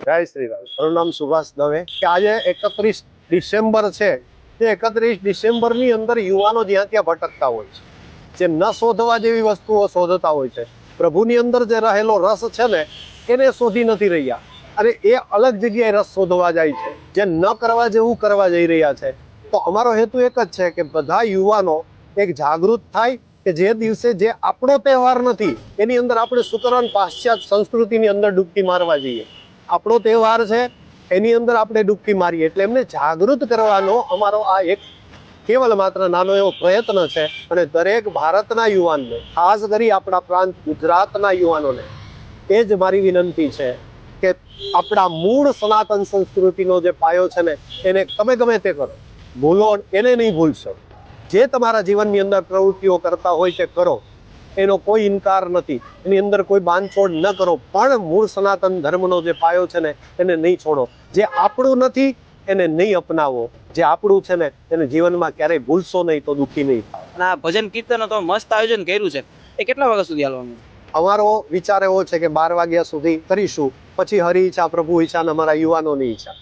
જય શ્રી રામ. મારું નામ સુભાષ દવે. કે આજે 31 ડિસેમ્બર છે, તે 31 ડિસેમ્બરની અંદર યુવાનો જ્યાં ત્યાં ભટકતા હોય છે, જે ન શોધવા જેવી વસ્તુઓ શોધતા હોય છે. પ્રભુની અંદર જે રહેલો રસ છે ને, એને શોધી નથી રહ્યા, અને એ અલગ જગ્યાએ રસ શોધવા જાય છે, જે ન કરવા જેવું કરવા જઈ રહ્યા છે. તો અમારો હેતુ એક જ છે કે બધા યુવાનો એક જાગૃત થાય, કે જે દિવસે જે આપણો તહેવાર નથી એની અંદર આપણે શું કરવાનું, પાશ્ચાત્ય સંસ્કૃતિની અંદર ડૂબકી મારવા જઈએ. આપણો તહેવાર છે એની અંદર આપણે ડૂબકી મારીએ, એટલે એમને જાગૃત કરવાનો અમારો આ એક કેવલ માત્ર નાનો એવો પ્રયત્ન છે. અને દરેક ભારતના યુવાનને, ખાસ કરી આપણા પ્રાંત ગુજરાતના યુવાનોને એ જ મારી વિનંતી છે કે આપણા મૂળ સનાતન સંસ્કૃતિનો જે પાયો છે ને, એને તમે ગમે તે કરો, ભૂલો એને નહીં ભૂલશો. જે તમારા જીવનની અંદર પ્રવૃત્તિઓ કરતા હોય તે કરો, એનો કોઈ ઇનકાર નથી, એની અંદર કોઈ બાંધછોડ ન કરો, પણ મૂળ સનાતન ધર્મનો જે પાયો છે ને એને નહીં છોડો. જે આપણું નથી એને નહીં અપનાવો, જે આપણું છે ને એને જીવનમાં ક્યારેય ભૂલશો નહીં તો દુઃખી નહીં થાવ. અને આ ભજન કીર્તન તો મસ્ત આયોજન કર્યું છે, એ કેટલા વાગ્યા સુધી હાલવાનું? અમારો વિચાર એવો છે કે 12 વાગ્યા સુધી કરીશું, પછી હરી ઈચ્છા પ્રભુ ઈચ્છા અને અમારા યુવાનોની ઈચ્છા.